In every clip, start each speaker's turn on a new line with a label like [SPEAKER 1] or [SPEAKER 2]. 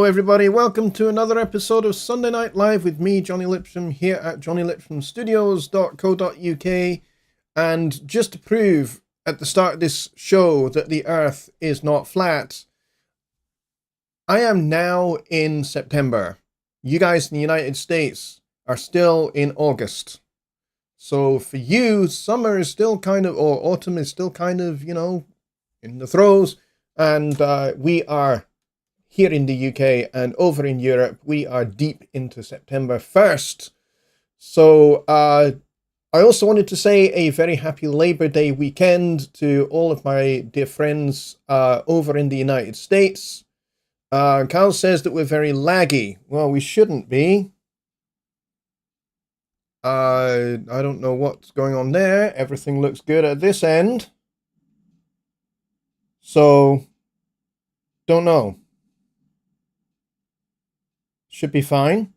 [SPEAKER 1] everybody. Welcome to another episode of Sunday Night Live with me, Jonny Lipsham, here at jonnylipshamstudios.co.uk. And just to prove at the start of this show that the Earth is not flat, I am now in September. You guys in the United States are still in August. So for you, summer is still kind of, or autumn is still kind of, in the throes. And we are here in the UK and over in Europe, we are deep into September 1st. So I also wanted to say a very happy Labor Day weekend to all of my dear friends over in the United States. Kyle says that we're very laggy. Well, we shouldn't be. I don't know what's going on there. Everything looks good at this end. So, don't know. Should be fine.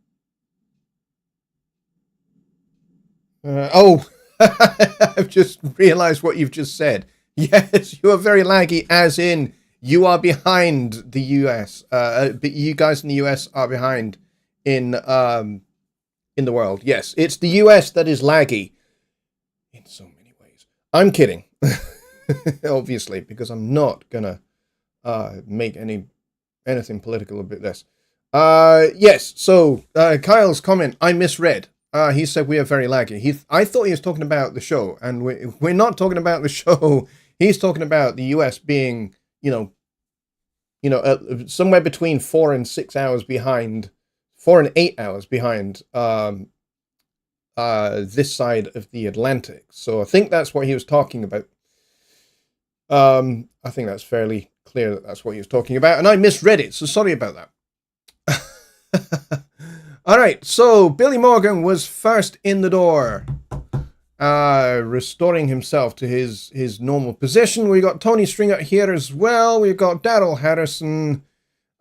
[SPEAKER 1] I've just realized what you've just said. Yes, you are very laggy, as in you are behind the US. But you guys in the US are behind in the world. Yes, it's the US that is laggy in so many ways. I'm kidding. Obviously, because I'm not gonna make anything political about this. Yes, so Kyle's comment, I misread. He said we are very laggy. I thought he was talking about the show, and we're not talking about the show. He's talking about the US being, somewhere between 4 and 6 hours behind, 4 and 8 hours behind this side of the Atlantic. So I think that's what he was talking about. I think that's fairly clear that that's what he was talking about, and I misread it, so sorry about that. Alright, so Billy Morgan was first in the door, restoring himself to his normal position. We got Tony Stringer here as well. We've got Daryl Harrison.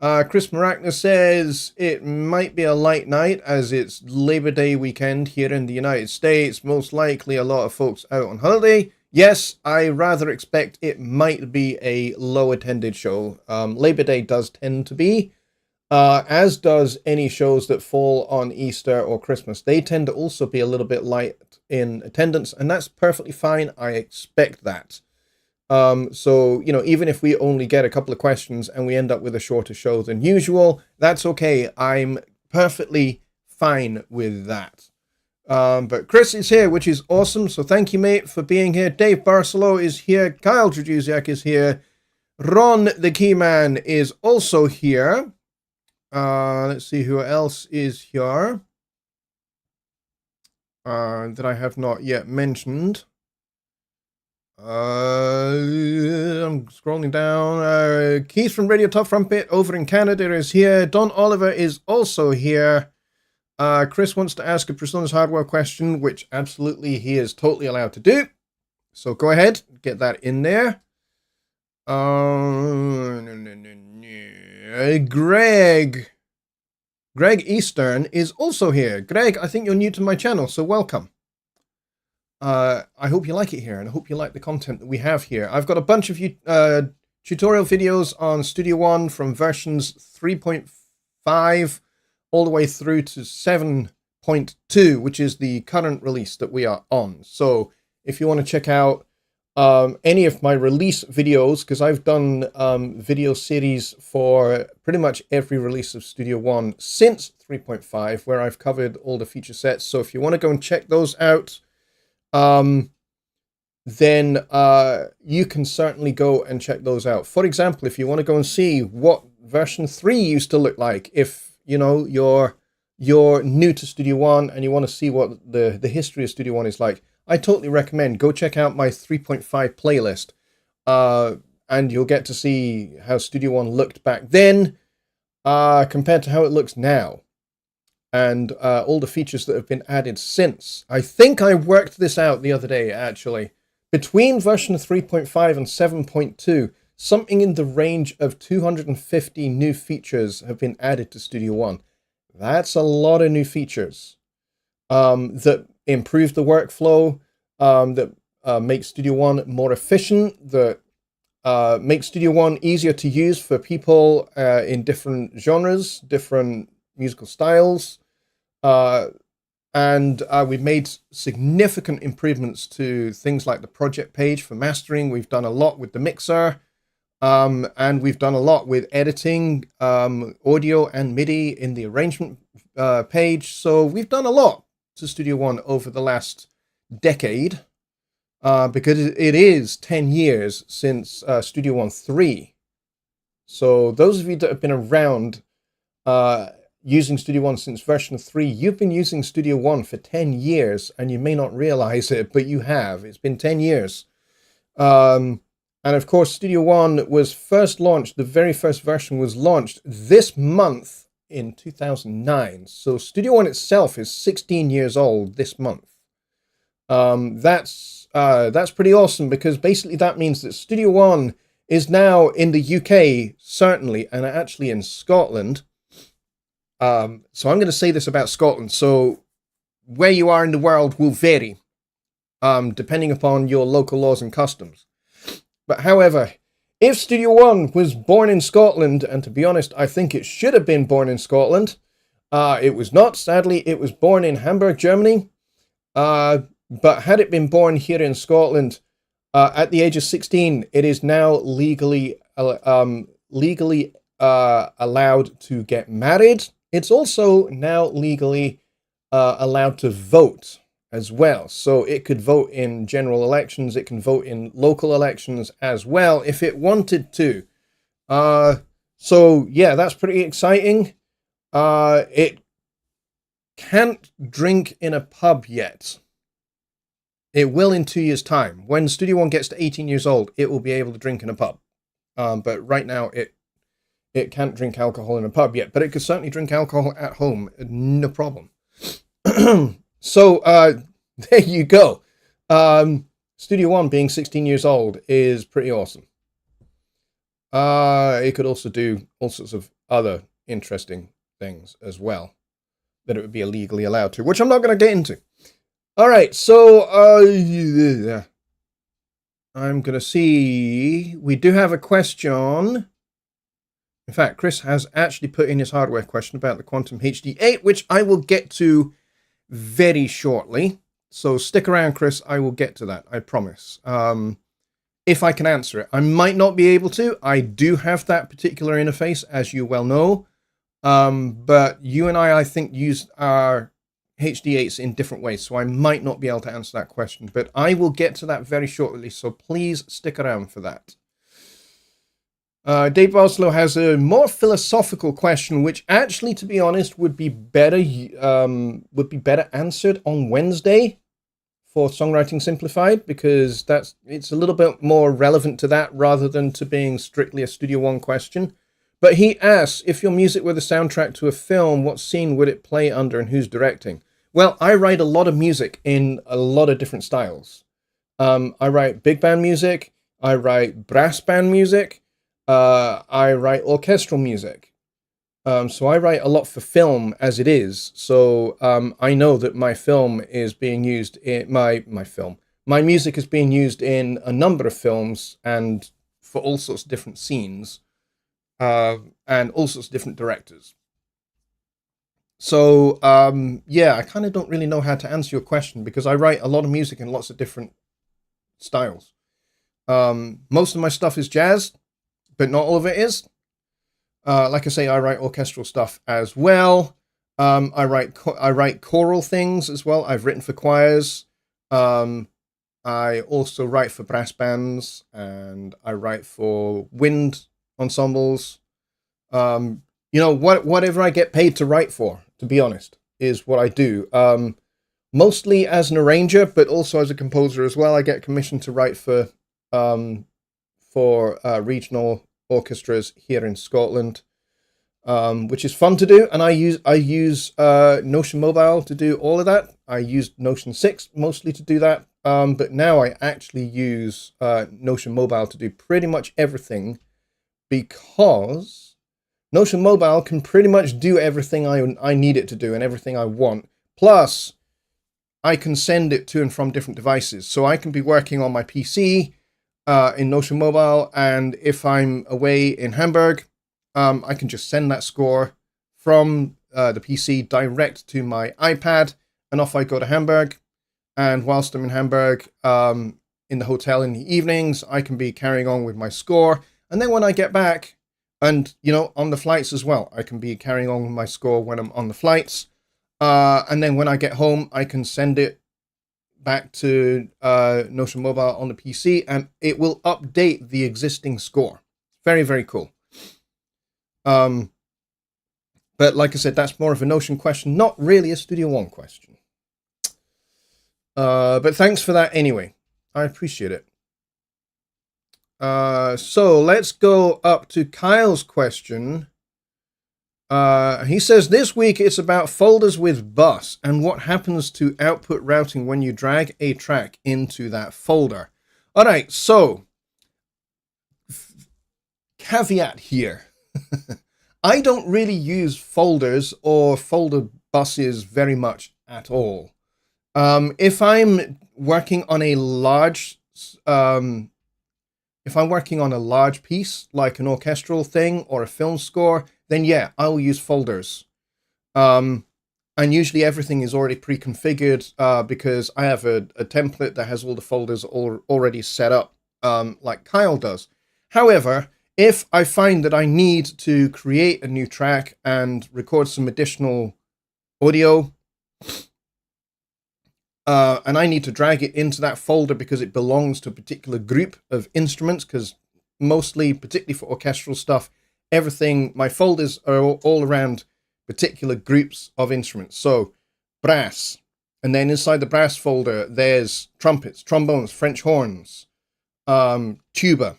[SPEAKER 1] Chris Maragna says it might be a light night as it's Labor Day weekend here in the United States. Most likely a lot of folks out on holiday. Yes, I rather expect it might be a low attended show. Labor Day does tend to be. As does any shows that fall on Easter or Christmas. They tend to also be a little bit light in attendance, and that's perfectly fine. I expect that. So, even if we only get a couple of questions and we end up with a shorter show than usual, that's okay. I'm perfectly fine with that. But Chris is here, which is awesome. So thank you, mate, for being here. Dave Barcelo is here. Kyle Trajuziak is here. Ron the Keyman is also here. Let's see who else is here that I have not yet mentioned. I'm scrolling down. Keith from Radio Top Trumpet over in Canada is here. Don Oliver is also here. Chris wants to ask a Personas Hardware question, which absolutely he is totally allowed to do. So go ahead, get that in there. Greg Eastern is also here. Greg, I think you're new to my channel, so welcome. I hope you like it here, and I hope you like the content that we have here. I've got a bunch of tutorial videos on Studio One from versions 3.5 all the way through to 7.2, which is the current release that we are on. So if you want to check out any of my release videos, because I've done video series for pretty much every release of Studio One since 3.5, where I've covered all the feature sets. So if you want to go and check those out, then you can certainly go and check those out. For example, if you want to go and see what version 3 used to look like, if you're new to Studio One and you want to see what the history of Studio One is like, I totally recommend go check out my 3.5 playlist, and you'll get to see how Studio One looked back then compared to how it looks now, and all the features that have been added since. I think I worked this out the other day, actually. Between version 3.5 and 7.2, something in the range of 250 new features have been added to Studio One. That's a lot of new features that improve the workflow, that make Studio One more efficient, that make Studio One easier to use for people in different genres, different musical styles. And we've made significant improvements to things like the project page for mastering. We've done a lot with the mixer. And we've done a lot with editing, audio and MIDI in the arrangement page. So we've done a lot to Studio One over the last decade, because it is 10 years since Studio One 3. So those of you that have been around using Studio One since version 3, you've been using Studio One for 10 years, and you may not realize it, but you have. It's been 10 years. And of course, Studio One was first launched, the very first version was launched this month in 2009. So Studio One itself is 16 years old this month. That's pretty awesome, because basically that means that Studio One is now in the UK, certainly, and actually in Scotland. So I'm going to say this about Scotland. So where you are in the world will vary, depending upon your local laws and customs. But however, if Studio One was born in Scotland, and to be honest, I think it should have been born in Scotland, it was not, sadly. It was born in Hamburg, Germany. But had it been born here in Scotland, at the age of 16, it is now legally allowed to get married. It's also now legally allowed to vote as well. So it could vote in general elections. It can vote in local elections as well if it wanted to. So yeah, that's pretty exciting. It can't drink in a pub yet. It will in 2 years' time. When Studio One gets to 18 years old, it will be able to drink in a pub. But right now, it can't drink alcohol in a pub yet. But it could certainly drink alcohol at home, no problem. So there you go. Studio One being 16 years old is pretty awesome. It could also do all sorts of other interesting things as well that it would be illegally allowed to, which I'm not going to get into. All right, so I'm going to see. We do have a question. In fact, Chris has actually put in his hardware question about the Quantum HD8, which I will get to very shortly. So stick around, Chris. I will get to that. I promise. If I can answer it. I might not be able to. I do have that particular interface, as you well know. But you and I think, use our HD8s in different ways. So I might not be able to answer that question. But I will get to that very shortly. So please stick around for that. Dave Oslo has a more philosophical question, which actually, to be honest, would be better answered on Wednesday for Songwriting Simplified, because it's a little bit more relevant to that rather than to being strictly a Studio One question. But he asks, if your music were the soundtrack to a film, what scene would it play under and who's directing? Well, I write a lot of music in a lot of different styles. I write big band music. I write brass band music. I write orchestral music. So I write a lot for film as it is. So I know that my film is being used in my music is being used in a number of films and for all sorts of different scenes, and all sorts of different directors. So yeah, I kind of don't really know how to answer your question, because I write a lot of music in lots of different styles. Most of my stuff is jazz, but not all of it is. Like I say, I write orchestral stuff as well. I write choral things as well. I've written for choirs. I also write for brass bands, and I write for wind ensembles. Whatever I get paid to write for, to be honest, is what I do. Mostly as an arranger, but also as a composer as well. I get commissioned to write for regional orchestras here in Scotland, which is fun to do. And I use Notion Mobile to do all of that. I used Notion 6 mostly to do that, but now I actually use Notion Mobile to do pretty much everything, because Notion Mobile can pretty much do everything I need it to do and everything I want. Plus, I can send it to and from different devices. So I can be working on my PC, in Notion Mobile, and if I'm away in Hamburg, I can just send that score from the PC direct to my iPad, and off I go to Hamburg. And whilst I'm in Hamburg, in the hotel in the evenings, I can be carrying on with my score. And then when I get back, and on the flights as well, I can be carrying on with my score when I'm on the flights. And then when I get home, I can send it back to Notion Mobile on the PC, and it will update the existing score. Very, very cool. But like I said, that's more of a Notion question, not really a Studio One question. But thanks for that anyway. I appreciate it. So let's go up to Kyle's question. He says, this week it's about folders with bus and what happens to output routing when you drag a track into that folder. All right, so caveat here. I don't really use folders or folder buses very much at all. If I'm working on a large piece, like an orchestral thing or a film score, then yeah, I'll use folders. And usually everything is already pre-configured because I have a template that has all the folders already set up, like Kyle does. However, if I find that I need to create a new track and record some additional audio, and I need to drag it into that folder because it belongs to a particular group of instruments, because mostly, particularly for orchestral stuff, my folders are all around particular groups of instruments. So brass, and then inside the brass folder, there's trumpets, trombones, French horns, tuba,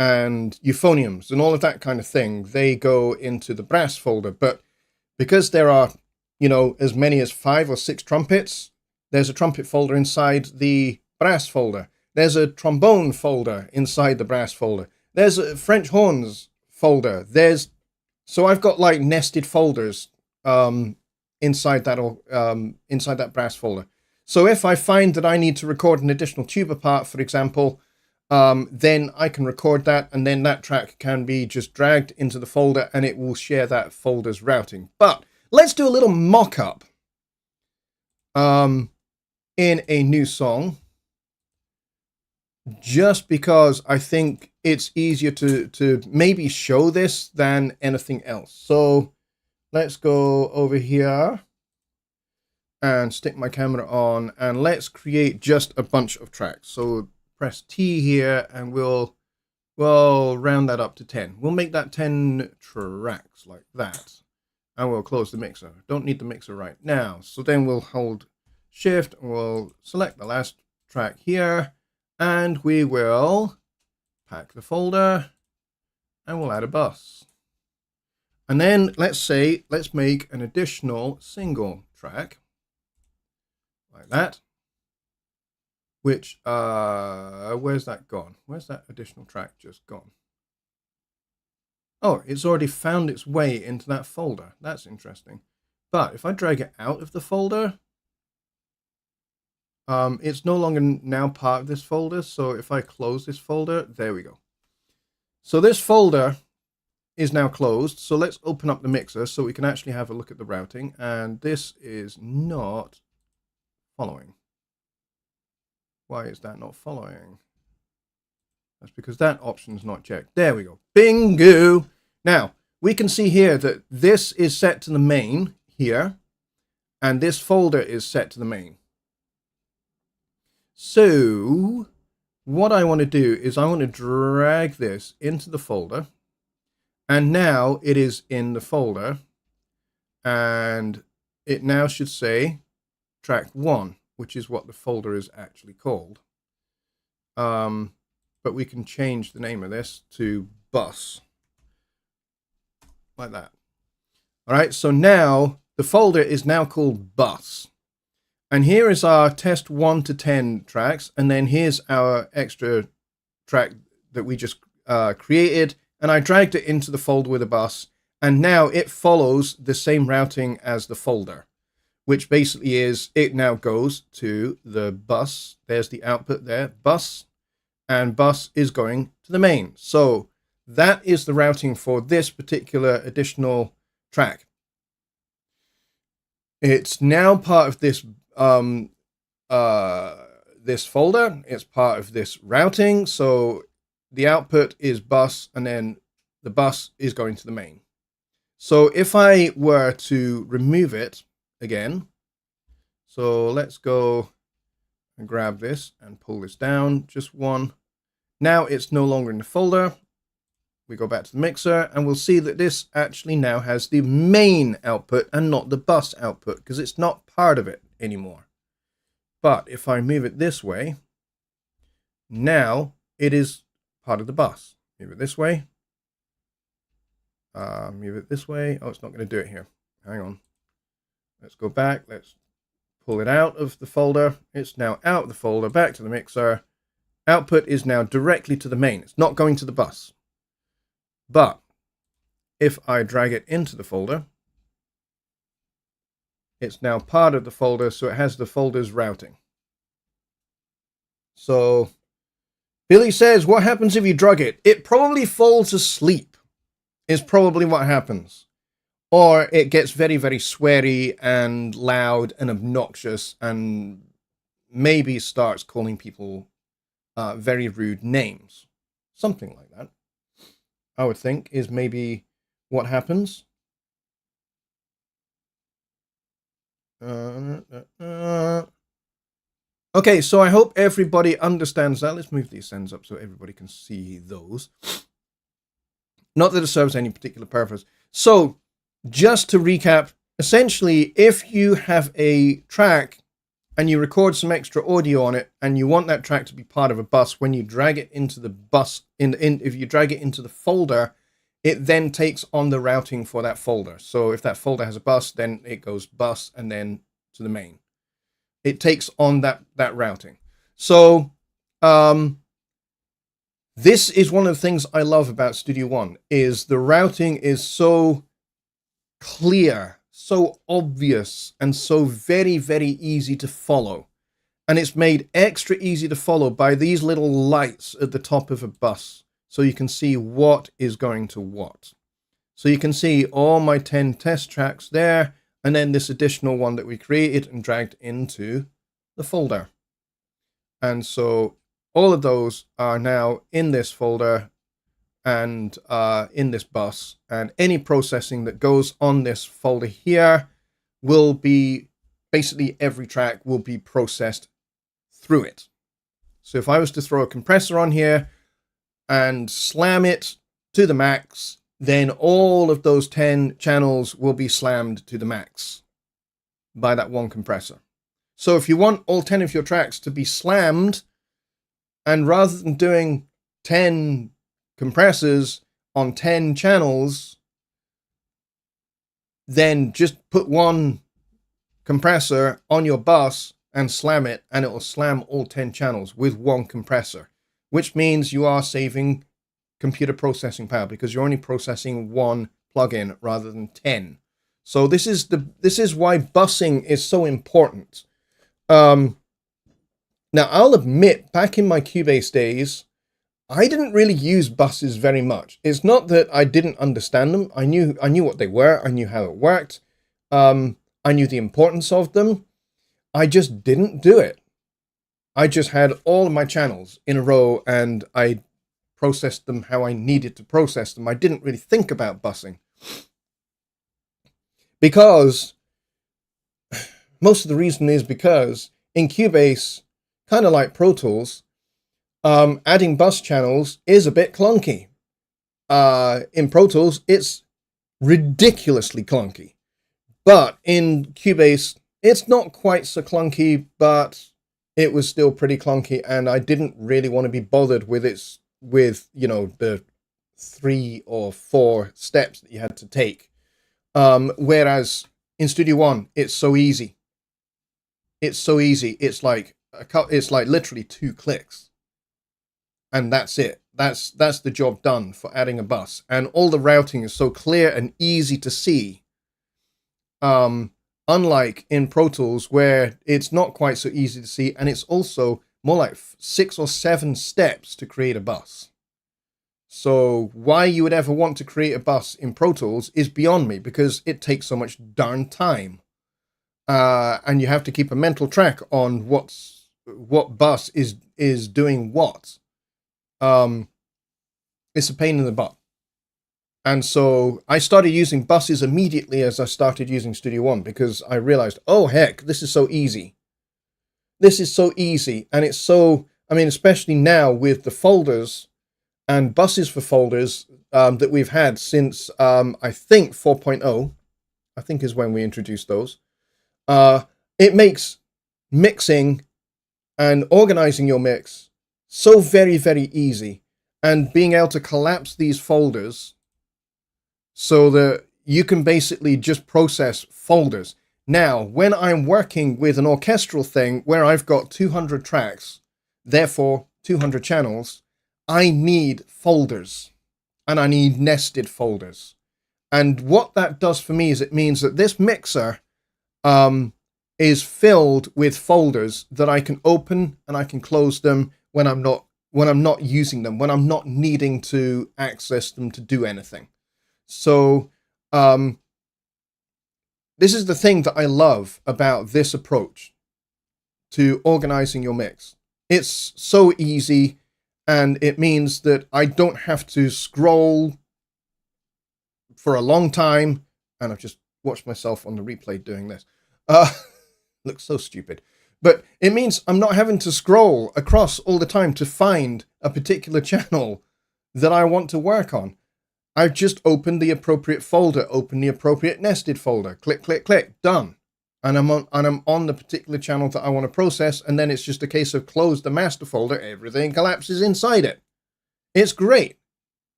[SPEAKER 1] and euphoniums, and all of that kind of thing. They go into the brass folder. But because there are, as many as 5 or 6 trumpets, there's a trumpet folder inside the brass folder. There's a trombone folder inside the brass folder. There's a French horns folder. So I've got like nested folders inside that brass folder. So if I find that I need to record an additional tuba part, for example, then I can record that, and then that track can be just dragged into the folder, and it will share that folder's routing. But let's do a little mock-up in a new song, just because I think it's easier to maybe show this than anything else. So let's go over here and stick my camera on, and let's create just a bunch of tracks. So press T here, and we'll round that up to 10. We'll make that 10 tracks like that, and we'll close the mixer. Don't need the mixer right now. So then we'll hold Shift, and we'll select the last track here, and we will pack the folder, and we'll add a bus. And then let's make an additional single track like that, which, where's that gone? Where's that additional track just gone? Oh, it's already found its way into that folder. That's interesting. But if I drag it out of the folder, it's no longer now part of this folder. So if I close this folder, there we go. So this folder is now closed. So let's open up the mixer so we can actually have a look at the routing. And this is not following. Why is that not following? That's because that option is not checked. There we go. Bingo! Now, we can see here that this is set to the main here, and this folder is set to the main. So what I want to do is I want to drag this into the folder, and now it is in the folder, and it now should say track 1, which is what the folder is actually called. But we can change the name of this to bus, like that. All right, so now the folder is now called bus. And here is our test 1 to 10 tracks. And then here's our extra track that we just created. And I dragged it into the folder with a bus. And now it follows the same routing as the folder, which basically is it now goes to the bus. There's the output there, bus. and bus is going to the main. So that is the routing for this particular additional track. It's now part of this this folder. It's part of this routing. So the output is bus, and then the bus is going to the main. So if I were to remove it again, so let's go and grab this and pull this down, just one. Now it's no longer in the folder. We go back to the mixer and we'll see that this actually now has the main output and not the bus output, because it's not part of it anymore. But if I move it this way, now it is part of the bus. Move it this way. Move it this way. Oh, it's not going to do it here. Hang on. Let's go back. Let's pull it out of the folder. It's now out of the folder, back to the mixer. Output is now directly to the main. It's not going to the bus. But if I drag it into the folder, it's now part of the folder, so it has the folder's routing. So Billy says, what happens if you drug it? It probably falls asleep, is probably what happens. Or it gets very, very sweary and loud and obnoxious and maybe starts calling people very rude names. Something like that, I would think, is maybe what happens. Okay, so I hope everybody understands that. Let's move these sends up so everybody can see those. Not that it serves any particular purpose. So, just to recap, essentially, if you have a track and you record some extra audio on it and you want that track to be part of a bus, when you drag it into the bus, if you drag it into the folder, it then takes on the routing for that folder. So if that folder has a bus, then it goes bus and then to the main. It takes on that routing. So this is one of the things I love about Studio One, is the routing is so clear, so obvious, and so very, very easy to follow. And it's made extra easy to follow by these little lights at the top of a bus, so you can see what is going to what. So you can see all my 10 test tracks there, and then this additional one that we created and dragged into the folder. And so all of those are now in this folder and in this bus, and any processing that goes on this folder here will be, basically every track will be processed through it. So if I was to throw a compressor on here and slam it to the max, then all of those 10 channels will be slammed to the max by that one compressor. So if you want all 10 of your tracks to be slammed, and rather than doing 10 compressors on 10 channels, then just put one compressor on your bus and slam it, and it will slam all 10 channels with one compressor, which means you are saving computer processing power because you're only processing one plugin rather than 10. So this is why busing is so important. Now I'll admit, back in my Cubase days, I didn't really use buses very much. It's not that I didn't understand them. I knew what they were. I knew how it worked. I knew the importance of them. I just didn't do it. I just had all of my channels in a row and I processed them how I needed to process them. I didn't really think about busing. Because, most of the reason is because in Cubase, kind of like Pro Tools, adding bus channels is a bit clunky. In Pro Tools, it's ridiculously clunky. But in Cubase, it's not quite so clunky, but it was still pretty clunky, and I didn't really want to be bothered with the 3 or 4 steps that you had to take. Whereas in Studio One, it's so easy. It's so easy. It's like literally 2 clicks. And that's it. That's the job done for adding a bus. And all the routing is so clear and easy to see. Unlike in Pro Tools, where it's not quite so easy to see, and it's also more like 6 or 7 steps to create a bus. So why you would ever want to create a bus in Pro Tools is beyond me, because it takes so much darn time. And you have to keep a mental track on what bus is doing what. It's a pain in the butt. And so I started using buses immediately as I started using Studio One, because I realized, oh heck, this is so easy. This is so easy. And it's so, I mean, especially now with the folders and buses for folders that we've had since, I think 4.0, I think is when we introduced those. It makes mixing and organizing your mix so very, very easy. And being able to collapse these folders so that you can basically just process folders. Now, when I'm working with an orchestral thing where I've got 200 tracks, therefore 200 channels, I need folders, and I need nested folders. And what that does for me is it means that this mixer is filled with folders that I can open and I can close them when I'm not using them, when I'm not needing to access them to do anything. So this is the thing that I love about this approach to organizing your mix. It's so easy, and it means that I don't have to scroll for a long time. And I've just watched myself on the replay doing this. Looks so stupid. But it means I'm not having to scroll across all the time to find a particular channel that I want to work on. I've just opened the appropriate folder, opened the appropriate nested folder, click, click, click, done. And I'm on the particular channel that I want to process, and then it's just a case of close the master folder, everything collapses inside it. It's great.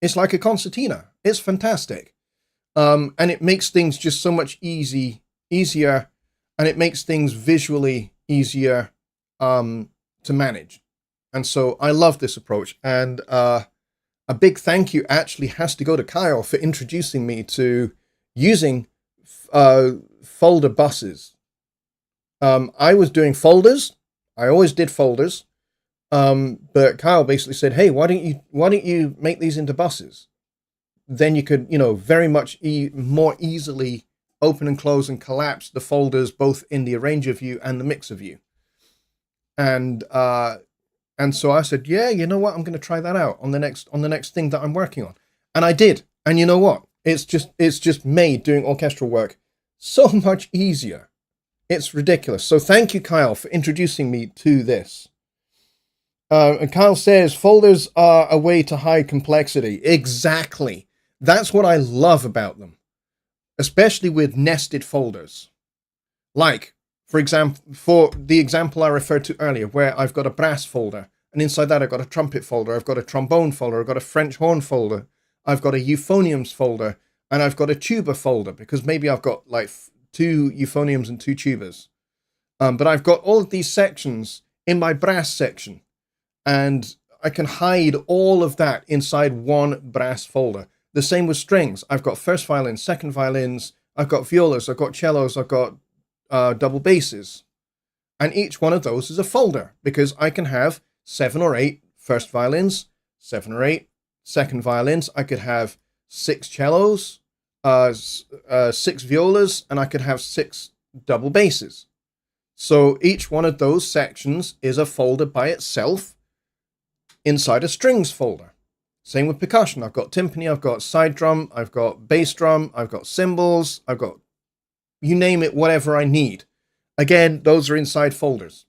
[SPEAKER 1] It's like a concertina. It's fantastic. And it makes things just so much easier, and it makes things visually easier to manage. And so I love this approach. And a big thank you actually has to go to Kyle for introducing me to using folder buses. I was doing folders. I always did folders. But Kyle basically said, hey, why don't you make these into buses? Then you could, very much more easily open and close and collapse the folders, both in the arranger view and the mixer view. And so I said, yeah, you know what? I'm going to try that out on the next thing that I'm working on. And I did. And you know what? It's just made doing orchestral work so much easier. It's ridiculous. So thank you, Kyle, for introducing me to this. And Kyle says, folders are a way to hide complexity. Exactly. That's what I love about them, especially with nested folders. Like, for the example I referred to earlier, where I've got a brass folder, and inside that I've got a trumpet folder, I've got a trombone folder, I've got a French horn folder, I've got a euphoniums folder, and I've got a tuba folder, because maybe I've got like 2 euphoniums and 2 tubas. But I've got all of these sections in my brass section, and I can hide all of that inside one brass folder. The same with strings. I've got first violins, second violins, I've got violas, I've got cellos, I've got double basses. And each one of those is a folder, because I can have 7 or 8 first violins, 7 or 8 second violins. I could have 6 cellos, 6 violas, and I could have 6 double basses. So each one of those sections is a folder by itself inside a strings folder. Same with percussion. I've got timpani, I've got side drum, I've got bass drum, I've got cymbals, I've got, you name it, whatever I need. Again, those are inside folders.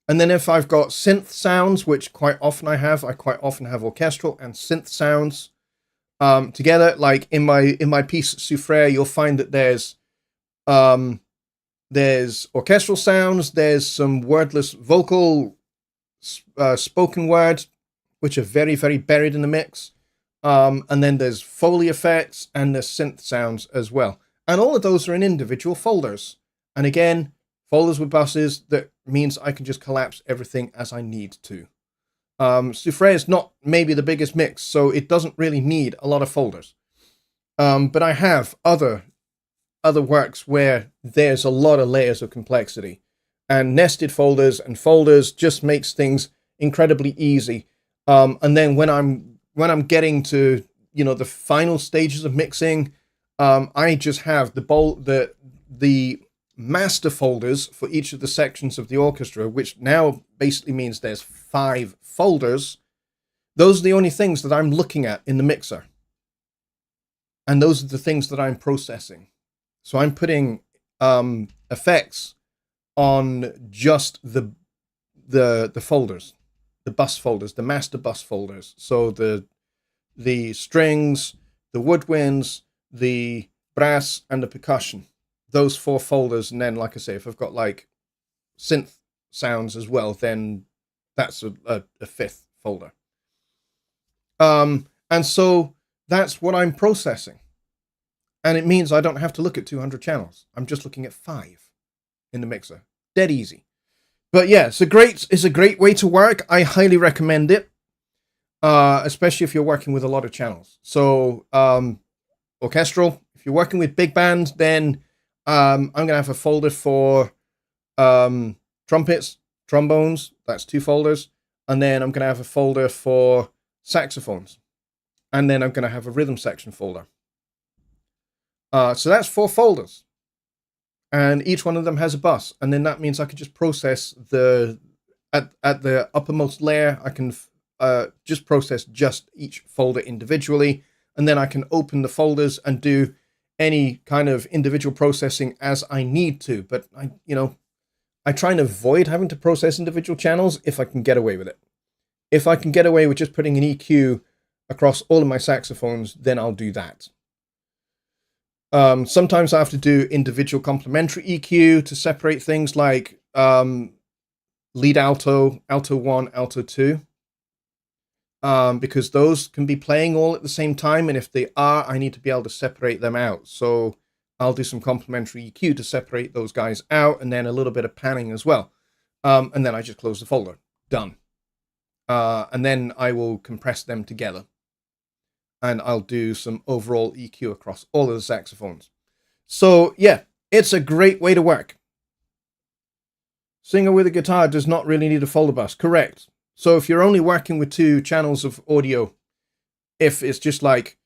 [SPEAKER 1] And then if I've got synth sounds, which quite often I quite often have orchestral and synth sounds together. Like in my piece Souffre, you'll find that there's orchestral sounds, there's some wordless vocal, spoken word, which are very, very buried in the mix. And then there's Foley effects and there's synth sounds as well. And all of those are in individual folders. And again, folders with buses, that means I can just collapse everything as I need to. Souffre is not maybe the biggest mix, so it doesn't really need a lot of folders. But I have other works where there's a lot of layers of complexity. and nested folders and folders just makes things incredibly easy. And then when I'm getting to, you know, the final stages of mixing, I just have the master folders for each of the sections of the orchestra, which now basically means there's 5 folders. Those are the only things that I'm looking at in the mixer. And those are the things that I'm processing. So I'm putting effects on just the folders, the bus folders, the master bus folders. So the strings, the woodwinds, the brass, and the percussion. Those 4 folders. And then, like I say, if I've got like synth sounds as well, then that's a 5th folder. And so that's what I'm processing. And it means I don't have to look at 200 channels. I'm just looking at 5 in the mixer. Dead easy. But yeah, it's a great way to work. I highly recommend it. Especially if you're working with a lot of channels. So, orchestral, if you're working with big band, then I'm going to have a folder for trumpets, trombones. That's 2 folders. And then I'm going to have a folder for saxophones. And then I'm going to have a rhythm section folder. So that's 4 folders. And each one of them has a bus. And then that means I can just process at the uppermost layer, I can just process just each folder individually. And then I can open the folders and do any kind of individual processing as I need to. But I try and avoid having to process individual channels if I can get away with it. If I can get away with just putting an EQ across all of my saxophones, then I'll do that. Sometimes I have to do individual complementary EQ to separate things like lead alto, alto 1, alto 2. Because those can be playing all at the same time, and if they are, I need to be able to separate them out. So I'll do some complementary EQ to separate those guys out, and then a little bit of panning as well. And then I just close the folder. Done. And then I will compress them together. And I'll do some overall EQ across all of the saxophones. So yeah, it's a great way to work. Singer with a guitar does not really need a folder bus. Correct. So if you're only working with 2 channels of audio, if it's just like,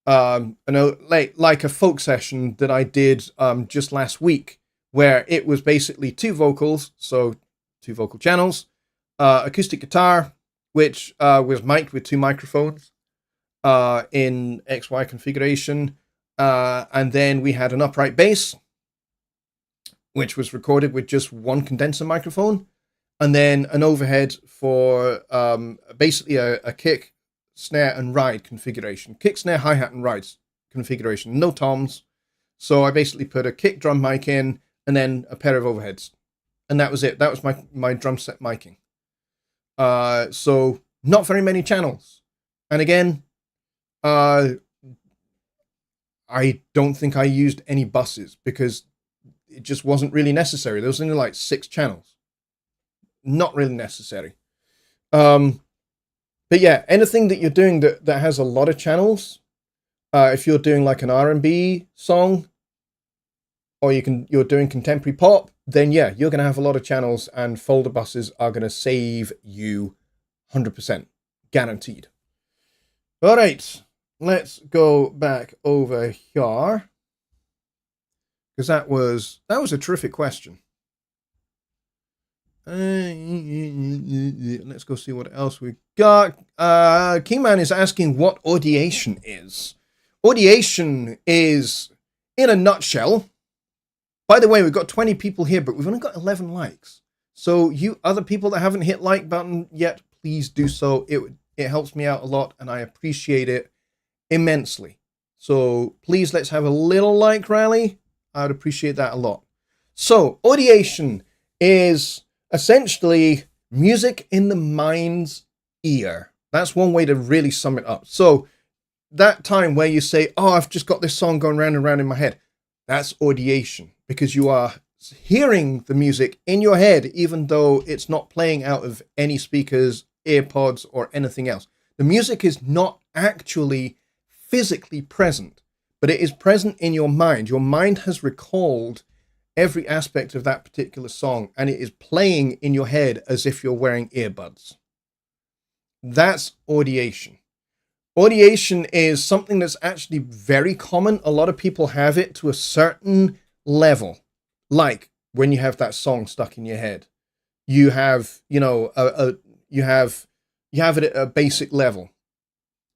[SPEAKER 1] like a folk session that I did just last week, where it was basically 2 vocals, so 2 vocal channels, acoustic guitar, which was mic'd with 2 microphones in XY configuration, and then we had an upright bass, which was recorded with just 1 condenser microphone. And then an overhead for basically a kick, snare, and ride configuration. Kick, snare, hi-hat, and ride configuration. No toms. So I basically put a kick drum mic in, and then a pair of overheads. And that was it. That was my drum set miking. So not very many channels. And again, I don't think I used any buses because it just wasn't really necessary. There was only like 6 channels. Not really necessary. But yeah, anything that you're doing that has a lot of channels, if you're doing like an R&B song, or you're doing contemporary pop, then yeah, you're going to have a lot of channels, and folder buses are going to save you 100%, guaranteed. All right, let's go back over here, because that was a terrific question. Let's go see what else we got. Keyman is asking what audiation is. Audiation is, in a nutshell, by the way, we've got 20 people here, but we've only got 11 likes. So you other people that haven't hit like button yet, please do so. It helps me out a lot, and I appreciate it immensely. So please, let's have a little like rally. I would appreciate that a lot. So audiation is essentially music in the mind's ear. That's one way to really sum it up. So that time where you say, oh, I've just got this song going round and round in my head, that's audiation, because you are hearing the music in your head, even though it's not playing out of any speakers, earpods, or anything else. The music is not actually physically present, but it is present in your mind. Your mind has recalled every aspect of that particular song, and it is playing in your head as if you're wearing earbuds. That's audiation. Audiation is something that's actually very common. A lot of people have it to a certain level. Like when you have that song stuck in your head, you have, you know, you have it at a basic level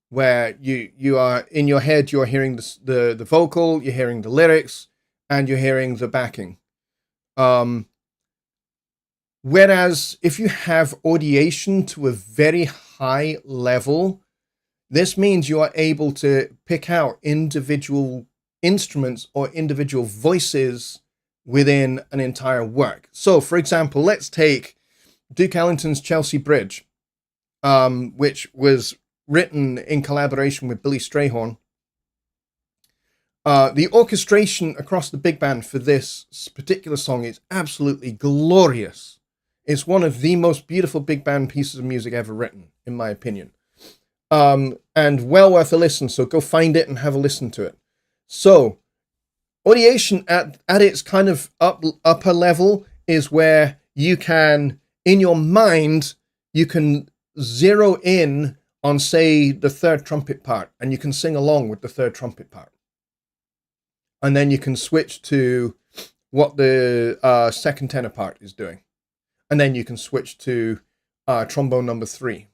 [SPEAKER 1] where you are in your head, you're hearing the vocal, you're hearing the lyrics, and you're hearing the backing. Whereas if you have audiation to a very high level, this means you are able to pick out individual instruments or individual voices within an entire work. So, for example, let's take Duke Ellington's Chelsea Bridge, which was written in collaboration with Billy Strayhorn. The orchestration across the big band for this particular song is absolutely glorious. It's one of the most beautiful big band pieces of music ever written, in my opinion. And well worth a listen, so go find it and have a listen to it. So, audiation at its kind of upper level is where you can, in your mind, you can zero in on, say, the third trumpet part, and you can sing along with the third trumpet part. And then you can switch to what the second tenor part is doing. And then you can switch to trombone number 3,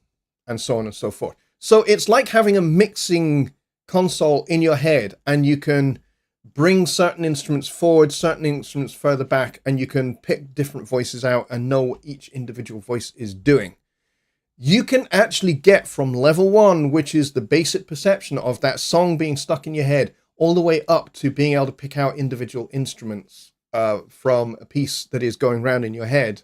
[SPEAKER 1] and so on and so forth. So it's like having a mixing console in your head, and you can bring certain instruments forward, certain instruments further back, and you can pick different voices out and know what each individual voice is doing. You can actually get from level 1, which is the basic perception of that song being stuck in your head, all the way up to being able to pick out individual instruments from a piece that is going round in your head.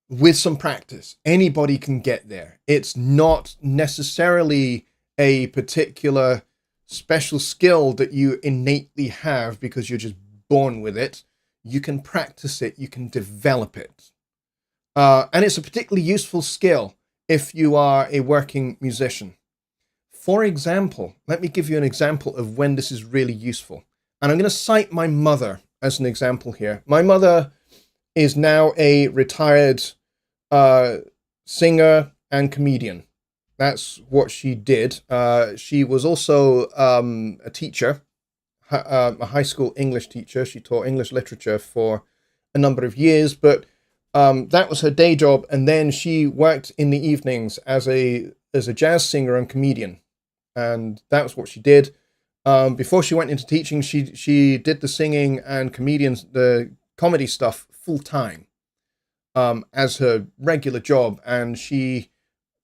[SPEAKER 1] With some practice, anybody can get there. It's not necessarily a particular special skill that you innately have because you're just born with it. You can practice it, you can develop it. And it's a particularly useful skill if you are a working musician. For example, let me give you an example of when this is really useful. And I'm going to cite my mother as an example here. My mother is now a retired singer and comedian. That's what she did. She was also a teacher, a high school English teacher. She taught English literature for a number of years, but that was her day job. And then she worked in the evenings as a jazz singer and comedian. And that was what she did. Before she went into teaching, she did the singing and the comedy stuff full time as her regular job. And she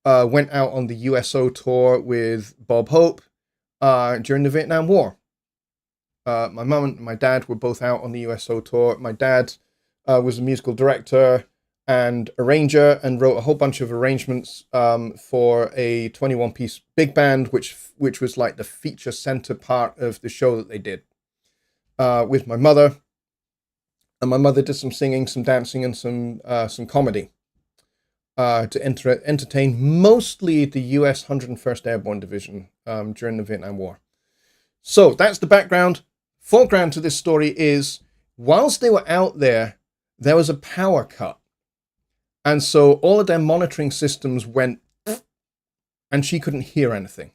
[SPEAKER 1] went out on the USO tour with Bob Hope during the Vietnam War. My mum and my dad were both out on the USO tour. My dad was a musical director and arranger and wrote a whole bunch of arrangements for a 21-piece big band, which was like the feature center part of the show that they did with my mother. And my mother did some singing, some dancing, and some comedy to entertain mostly the US 101st Airborne Division during the Vietnam War. So that's the background. Foreground to this story is, whilst they were out there was a power cut. And so all of their monitoring systems went, and she couldn't hear anything.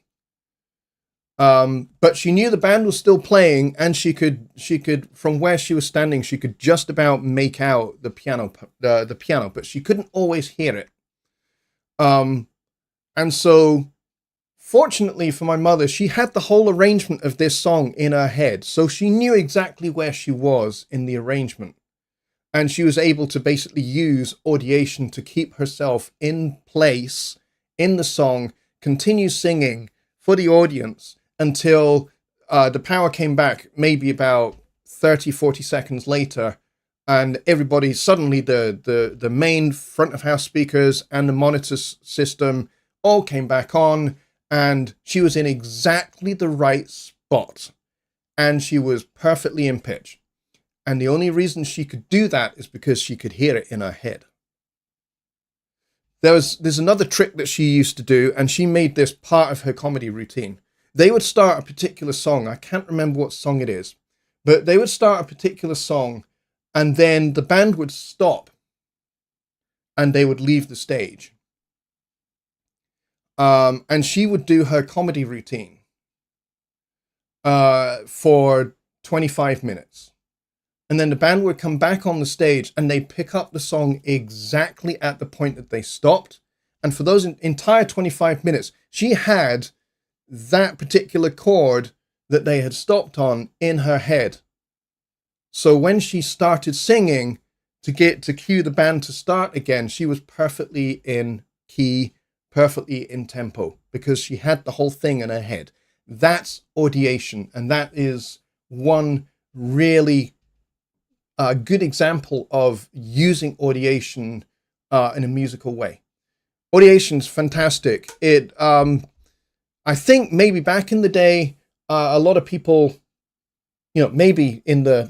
[SPEAKER 1] But she knew the band was still playing, and she could, from where she was standing, she could just about make out the piano, but she couldn't always hear it. And so, fortunately for my mother, she had the whole arrangement of this song in her head, so she knew exactly where she was in the arrangement. And she was able to basically use audiation to keep herself in place in the song, continue singing for the audience until the power came back maybe about 30, 40 seconds later. And everybody, suddenly the main front of house speakers and the monitor system all came back on, and she was in exactly the right spot. And she was perfectly in pitch. And the only reason she could do that is because she could hear it in her head. There's another trick that she used to do, and she made this part of her comedy routine. They would start a particular song. I can't remember what song it is, but they would start a particular song and then the band would stop and they would leave the stage. And she would do her comedy routine for 25 minutes. And then the band would come back on the stage and they'd pick up the song exactly at the point that they stopped. And for those entire 25 minutes, she had that particular chord that they had stopped on in her head. So when she started singing to cue the band to start again, she was perfectly in key, perfectly in tempo, because she had the whole thing in her head. That's audiation, and that is one really good example of using audiation in a musical way. Audiation's fantastic. It, I think maybe back in the day, a lot of people, maybe in the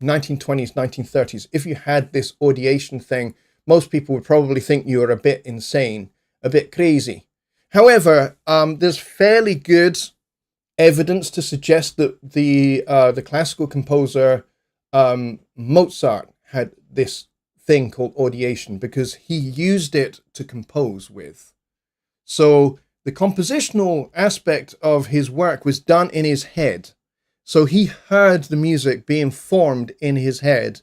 [SPEAKER 1] 1920s, 1930s, if you had this audiation thing, most people would probably think you were a bit insane, a bit crazy. However, there's fairly good evidence to suggest that the classical composer Mozart had this thing called audiation because he used it to compose with. So the compositional aspect of his work was done in his head. So he heard the music being formed in his head,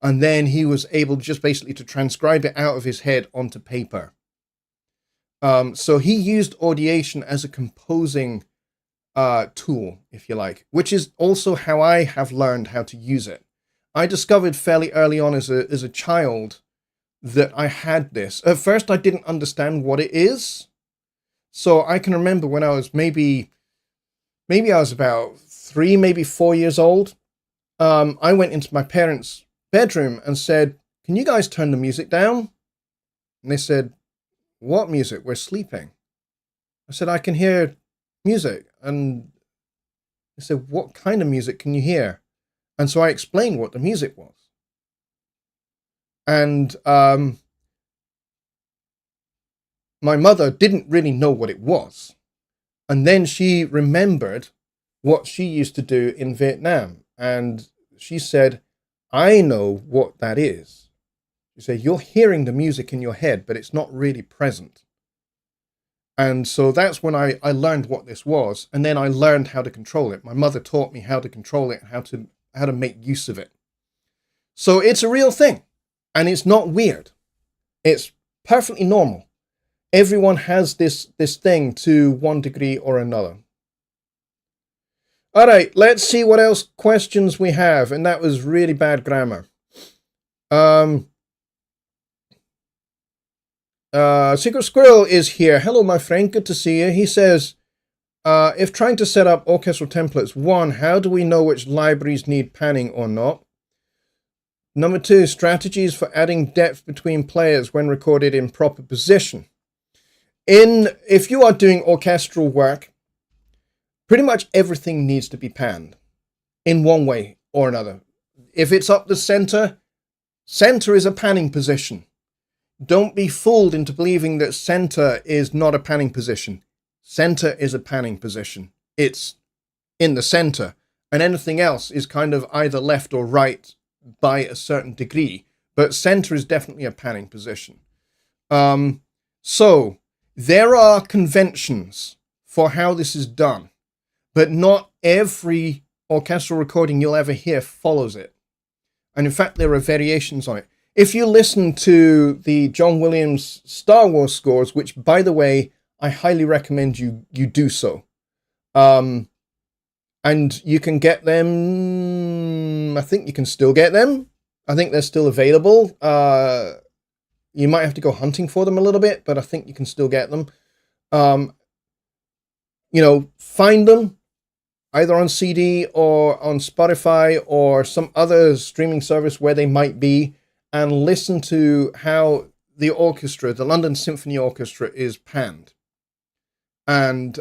[SPEAKER 1] and then he was able just basically to transcribe it out of his head onto paper. So he used audiation as a composing tool, if you like, which is also how I have learned how to use it. I discovered fairly early on as a child that I had this. At first, I didn't understand what it is. So I can remember when I was maybe I was about 3, maybe 4 years old. I went into my parents' bedroom and said, "Can you guys turn the music down?" And they said, "What music? We're sleeping." I said, "I can hear music." And they said, "What kind of music can you hear?" And so I explained what the music was. And my mother didn't really know what it was. And then she remembered what she used to do in Vietnam. And she said, "I know what that is." She said, "You're hearing the music in your head, but it's not really present." And so that's when I learned what this was. And then I learned how to control it. My mother taught me how to control it, how to make use of it. So it's a real thing. And it's not weird. It's perfectly normal. Everyone has this thing to one degree or another. All right, let's see what else questions we have. And that was really bad grammar. Secret Squirrel is here. Hello, my friend. Good to see you. He says, if trying to set up orchestral templates, 1, how do we know which libraries need panning or not? Number 2, strategies for adding depth between players when recorded in proper position. If you are doing orchestral work, pretty much everything needs to be panned in one way or another. If it's up the center is a panning position. Don't be fooled into believing that center is not a panning position. Center is a panning position. It's in the center, and anything else is kind of either left or right by a certain degree, but center is definitely a panning position. So there are conventions for how this is done, but not every orchestral recording you'll ever hear follows it. And in fact, there are variations on it. If you listen to the John Williams Star Wars scores, which, by the way, I highly recommend you do so. And you can get them, I think you can still get them. I think they're still available. You might have to go hunting for them a little bit, but I think you can still get them. Find them either on CD or on Spotify or some other streaming service where they might be, and listen to how the orchestra, the London Symphony Orchestra, is panned. And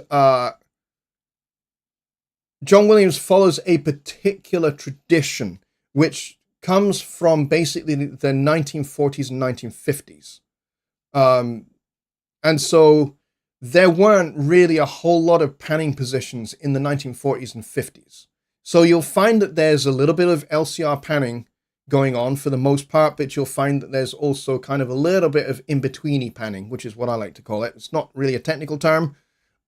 [SPEAKER 1] John Williams follows a particular tradition, which comes from basically the 1940s and 1950s. And so there weren't really a whole lot of panning positions in the 1940s and 50s. So you'll find that there's a little bit of LCR panning going on for the most part, but you'll find that there's also kind of a little bit of in-betweeny panning, which is what I like to call it. It's not really a technical term,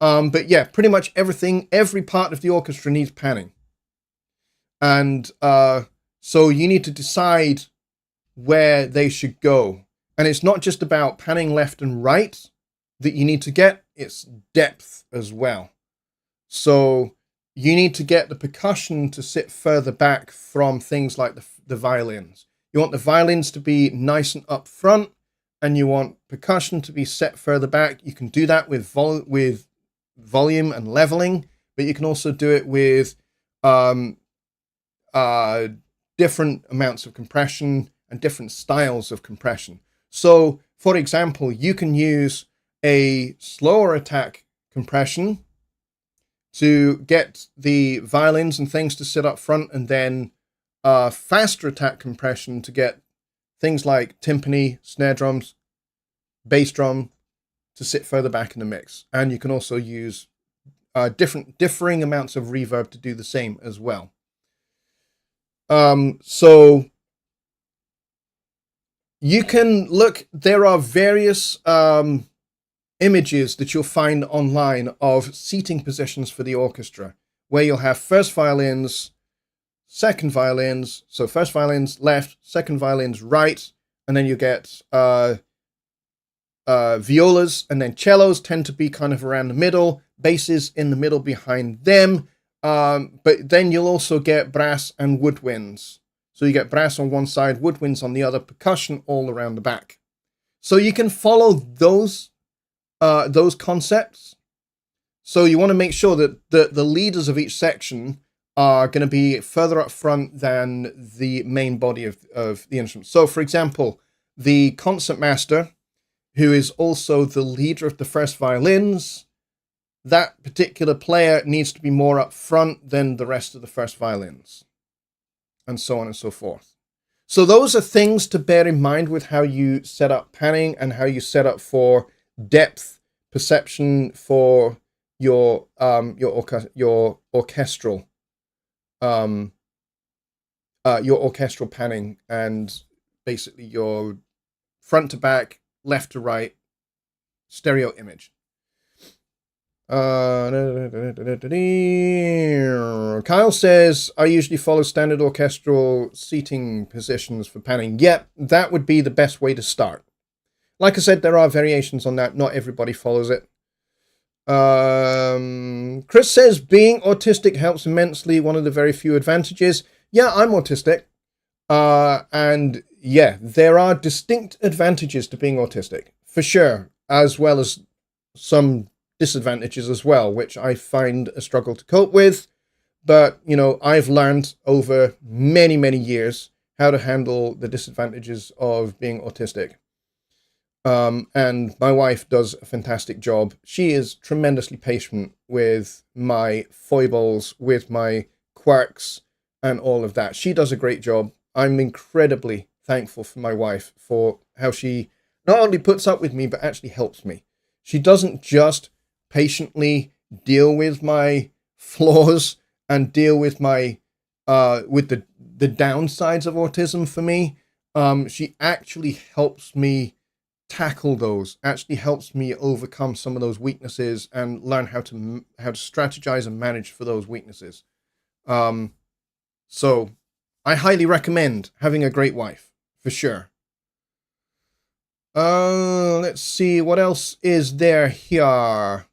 [SPEAKER 1] but yeah, pretty much every part of the orchestra needs panning. And so you need to decide where they should go. And it's not just about panning left and right that you need to get, it's depth as well. So you need to get the percussion to sit further back from things like the violins. You want the violins to be nice and up front, and you want percussion to be set further back. You can do that with volume and leveling, but you can also do it with different amounts of compression and different styles of compression. So, for example, you can use a slower attack compression to get the violins and things to sit up front, and then faster attack compression to get things like timpani, snare drums, bass drum to sit further back in the mix. And you can also use differing amounts of reverb to do the same as well. So you can look, there are various images that you'll find online of seating positions for the orchestra, where you'll have first violins, second violins, so first violins left, second violins right, and then you get violas, and then cellos tend to be kind of around the middle, basses in the middle behind them, but then you'll also get brass and woodwinds. So you get brass on one side, woodwinds on the other, percussion all around the back. So you can follow those concepts. So you want to make sure that the leaders of each section are going to be further up front than the main body of the instrument. So, for example, the concertmaster, who is also the leader of the first violins, that particular player needs to be more up front than the rest of the first violins, and so on and so forth. So those are things to bear in mind with how you set up panning and how you set up for depth perception for your orchestral panning, and basically your front to back, left to right stereo image. Kyle says, I usually follow standard orchestral seating positions for panning. Yeah, that would be the best way to start. Like I said, there are variations on that. Not everybody follows it. Chris says, being autistic helps immensely. One of the very few advantages. Yeah, I'm autistic. And yeah, there are distinct advantages to being autistic, for sure, as well as some disadvantages as well, which I find a struggle to cope with. But, you know, I've learned over many, many years how to handle the disadvantages of being autistic. And my wife does a fantastic job. She is tremendously patient with my foibles, with my quirks, and all of that. She does a great job. I'm incredibly thankful for my wife for how she not only puts up with me, but actually helps me. She doesn't just patiently deal with my flaws and deal with my with the downsides of autism for me. She actually helps me tackle those, actually helps me overcome some of those weaknesses and learn how to strategize and manage for those weaknesses. So I highly recommend having a great wife, for sure. Let's see, what else is there here?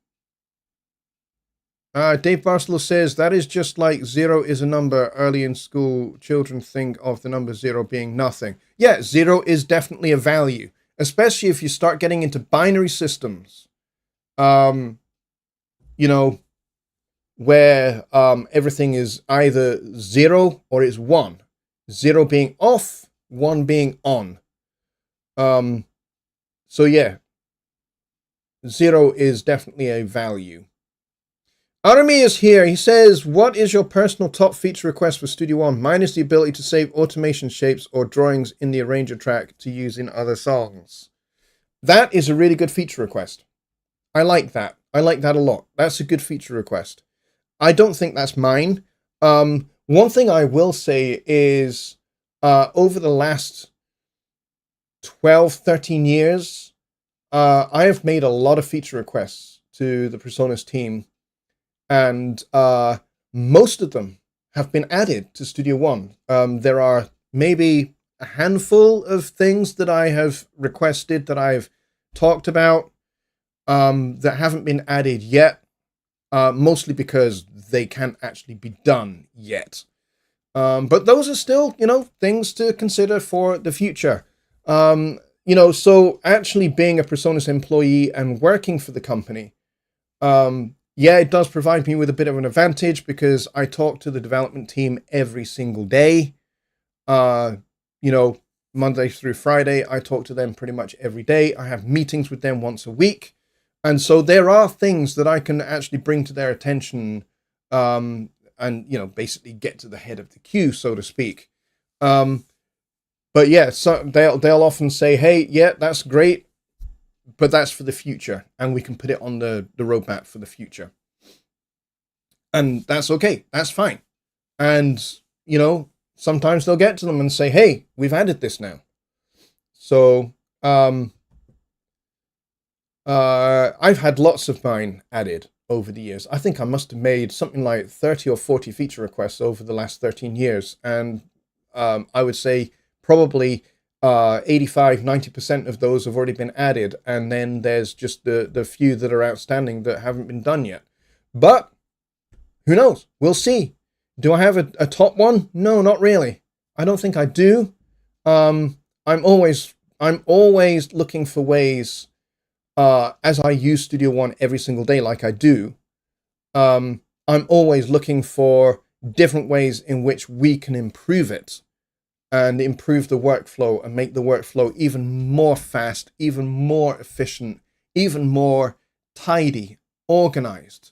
[SPEAKER 1] Dave Barcelow says, that is just like 0 is a number. Early in school, children think of the number 0 being nothing. Yeah, 0 is definitely a value, especially if you start getting into binary systems. You know, where everything is either 0 or it's 1. 0 being off, 1 being on. So yeah, 0 is definitely a value. Arami is here. He says, what is your personal top feature request for Studio One? Mine is the ability to save automation shapes or drawings in the arranger track to use in other songs. That is a really good feature request. I like that. I like that a lot. That's a good feature request. I don't think that's mine. One thing I will say is over the last 12, 13 years, I have made a lot of feature requests to the Presonus team, and most of them have been added to Studio One. There are maybe a handful of things that I have requested that I've talked about that haven't been added yet, mostly because they can't actually be done yet. But those are still, things to consider for the future. So actually being a Presonus employee and working for the company, yeah, it does provide me with a bit of an advantage because I talk to the development team every single day. Monday through Friday, I talk to them pretty much every day. I have meetings with them once a week. And so there are things that I can actually bring to their attention, and, basically get to the head of the queue, so to speak. But yeah, so they'll often say, hey, yeah, that's great, but that's for the future, and we can put it on the roadmap for the future. And that's okay. That's fine. And, sometimes they'll get to them and say, hey, we've added this now. So I've had lots of mine added over the years. I think I must have made something like 30 or 40 feature requests over the last 13 years. And I would say probably 85, 90% of those have already been added. And then there's just the few that are outstanding that haven't been done yet. But who knows? We'll see. Do I have a top one? No, not really. I don't think I do. I'm always looking for ways, as I use Studio One every single day, like I do. I'm always looking for different ways in which we can improve it and improve the workflow and make the workflow even more fast, even more efficient, even more tidy, organized.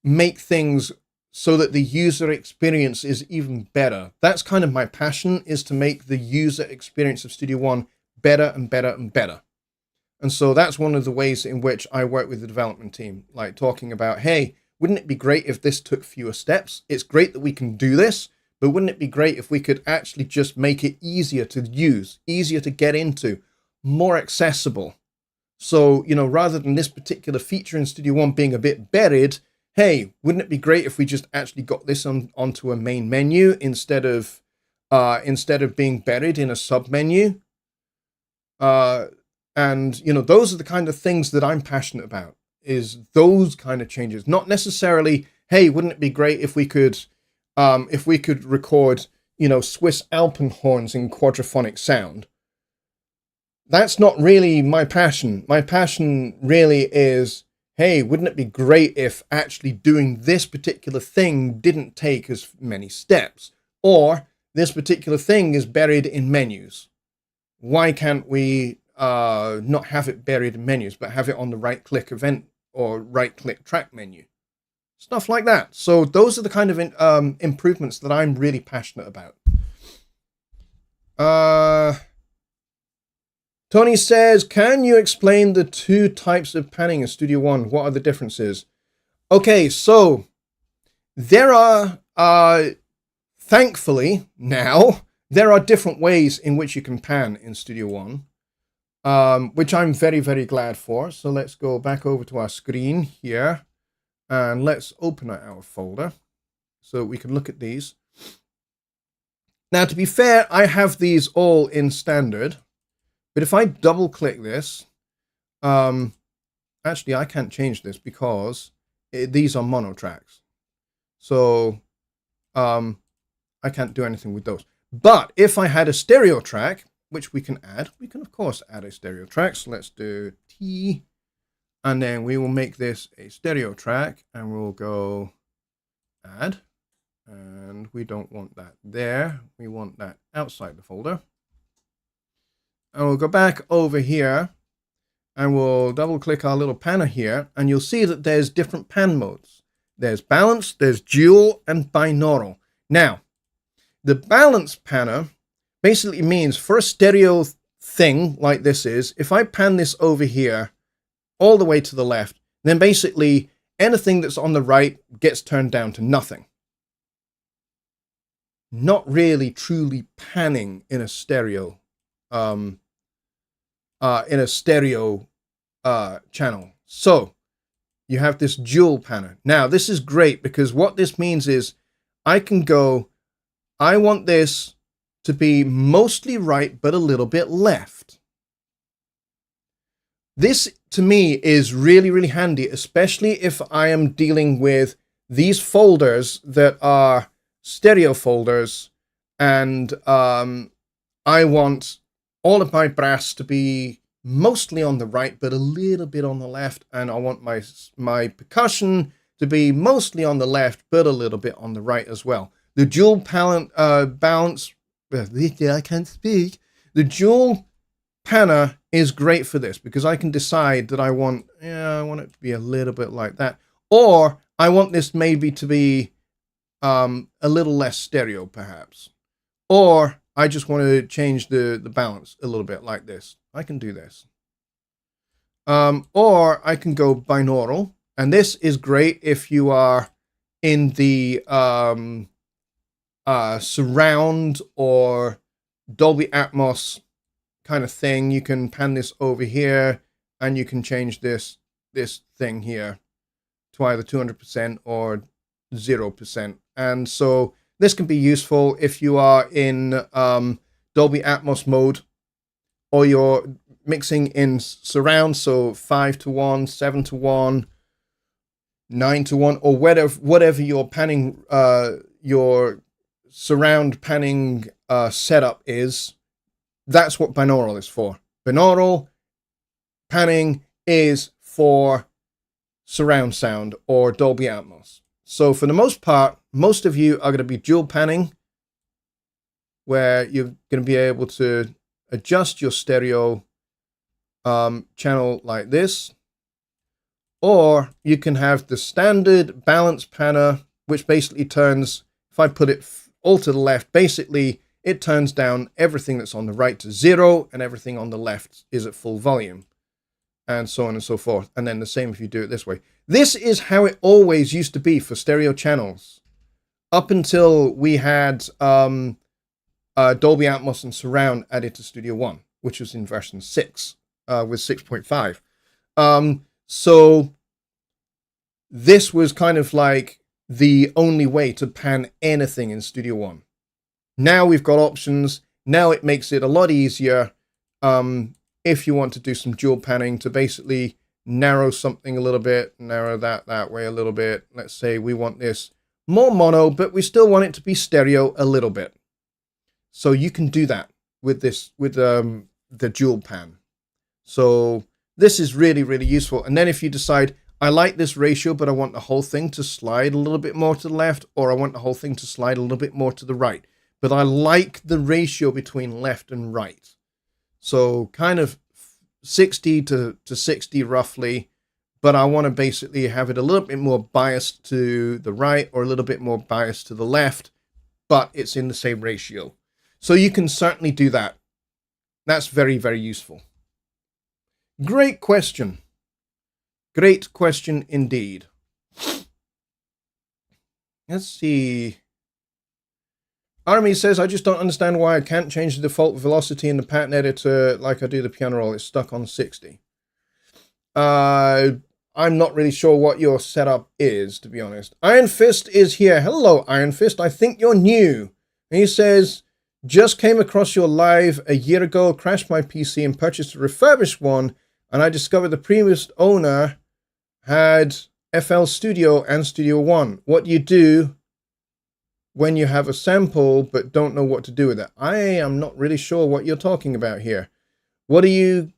[SPEAKER 1] Make things so that the user experience is even better. That's kind of my passion, is to make the user experience of Studio One better and better and better. And so that's one of the ways in which I work with the development team, like talking about, hey, wouldn't it be great if this took fewer steps? It's great that we can do this, but wouldn't it be great if we could actually just make it easier to use, easier to get into, more accessible? So, rather than this particular feature in Studio One being a bit buried, hey, wouldn't it be great if we just actually got this onto a main menu instead of being buried in a sub menu? And those are the kind of things that I'm passionate about, is those kind of changes. Not necessarily, hey, wouldn't it be great if we could record, Swiss Alpenhorns in quadraphonic sound? That's not really my passion. My passion really is, hey, wouldn't it be great if actually doing this particular thing didn't take as many steps? Or this particular thing is buried in menus. Why can't we not have it buried in menus, but have it on the right-click event or right-click track menu? Stuff like that. So those are the kind of improvements that I'm really passionate about. Tony says, can you explain the two types of panning in Studio One? What are the differences? Okay, so there are, thankfully now, there are different ways in which you can pan in Studio One, which I'm very, very glad for. So let's go back over to our screen here and let's open our folder so we can look at these. Now, to be fair, I have these all in standard. But if I double click this, actually I can't change this because these are mono tracks. So I can't do anything with those. But if I had a stereo track, which we can of course add a stereo track. So let's do T, and then we will make this a stereo track and we'll go add. And we don't want that there. We want that outside the folder. And we'll go back over here and we'll double click our little panner here, and you'll see that there's different pan modes. There's balance, there's dual, and binaural. Now, the balance panner basically means for a stereo thing like this is, if I pan this over here all the way to the left, then basically anything that's on the right gets turned down to nothing. not really truly panning in a stereo channel. So you have this dual panner. Now this is great because what this means is I can go, I want this to be mostly right but a little bit left. This to me is really, really handy, especially if I am dealing with these folders that are stereo folders, and I want all of my brass to be mostly on the right but a little bit on the left, and I want my percussion to be mostly on the left but a little bit on the right as well. The dual balance, I can't speak. The dual panner is great for this because I can decide that I want it to be a little bit like that, or I want this maybe to be a little less stereo perhaps, or I just want to change the balance a little bit like this. I can do this. Or I can go binaural, and this is great if you are in the surround or Dolby Atmos kind of thing. You can pan this over here, and you can change this thing here to either 200% or 0%. And so this can be useful if you are in Dolby Atmos mode, or you're mixing in surround, so 5:1, 7:1, 9:1, or whatever your panning, your surround panning setup is. That's what binaural is for. Binaural panning is for surround sound or Dolby Atmos. So for the most part, most of you are going to be dual panning, where you're going to be able to adjust your stereo channel like this, or you can have the standard balance panner, which basically turns, if I put it all to the left, basically it turns down everything that's on the right to 0 and everything on the left is at full volume, and so on and so forth. And then the same if you do it this way. This is how it always used to be for stereo channels, up until we had Dolby Atmos and surround added to Studio One, which was in version 6 with 6.5. So this was kind of like the only way to pan anything in Studio One. Now we've got options. Now it makes it a lot easier if you want to do some dual panning to basically narrow something a little bit, narrow that way a little bit. Let's say we want this more mono, but we still want it to be stereo a little bit. So you can do that with this, with the dual pan. So this is really, really useful. And then if you decide, I like this ratio, but I want the whole thing to slide a little bit more to the left, or I want the whole thing to slide a little bit more to the right, but I like the ratio between left and right. So kind of 60 to 60 roughly, but I want to basically have it a little bit more biased to the right or a little bit more biased to the left, but it's in the same ratio. So you can certainly do that. That's very, very useful. Great question. Great question indeed. Let's see. Army says, I just don't understand why I can't change the default velocity in the pattern editor like I do the piano roll. It's stuck on 60. I'm not really sure what your setup is, to be honest. Iron Fist is here. Hello, Iron Fist. I think you're new. And he says, just came across your live a year ago, crashed my PC and purchased a refurbished one, and I discovered the previous owner had FL Studio and Studio One. What do you do when you have a sample but don't know what to do with it? I am not really sure what you're talking about here. What do you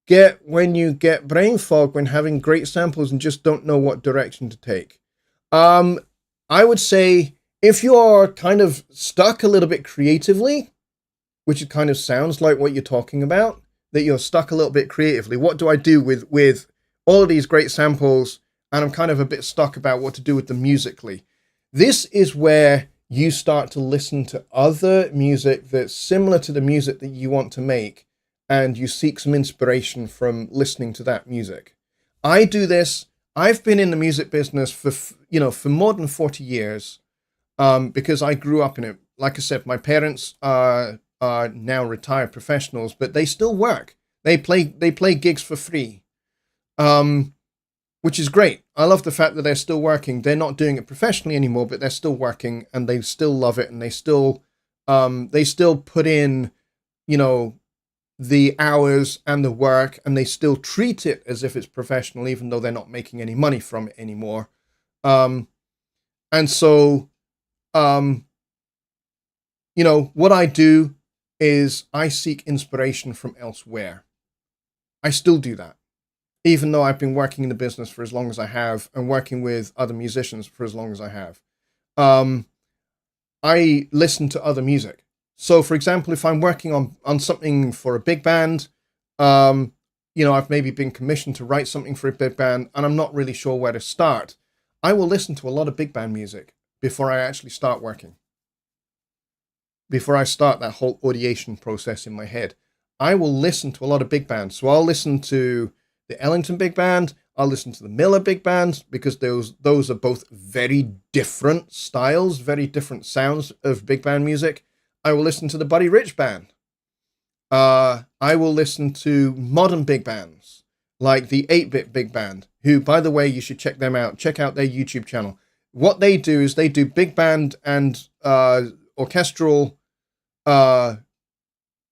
[SPEAKER 1] get when you get brain fog when having great samples and just don't know what direction to take? I would say if you're kind of stuck a little bit creatively, which it kind of sounds like what you're talking about, that you're stuck a little bit creatively, what do I do with all of these great samples and I'm kind of a bit stuck about what to do with them musically? This is where you start to listen to other music that's similar to the music that you want to make, and you seek some inspiration from listening to that music. I do this. I've been in the music business for more than 40 years because I grew up in it. like I said, my parents are now retired professionals, but they still work. They play gigs for free, which is great. I love the fact that they're still working. They're not doing it professionally anymore, but they're still working, and they still love it, and they still put in, you know, the hours and the work, and they still treat it as if it's professional, even though they're not making any money from it anymore. And so, you know, what I do is I seek inspiration from elsewhere. I still do that, even though I've been working in the business for as long as I have and working with other musicians for as long as I have. I listen to other music. So, for example, if I'm working on something for a big band, you know, I've maybe been commissioned to write something for a big band, and I'm not really sure where to start, I will listen to a lot of big band music before I actually start working. Before I start that whole ideation process in my head, I will listen to a lot of big bands. So I'll listen to the Ellington Big Band, I'll listen to the Miller Big Band, because those are both very different styles, very different sounds of big band music. I will listen to the Buddy Rich Band. I will listen to modern big bands, like the 8-Bit Big Band, who, by the way, you should check them out. Check out their YouTube channel. What they do is they do big band and orchestral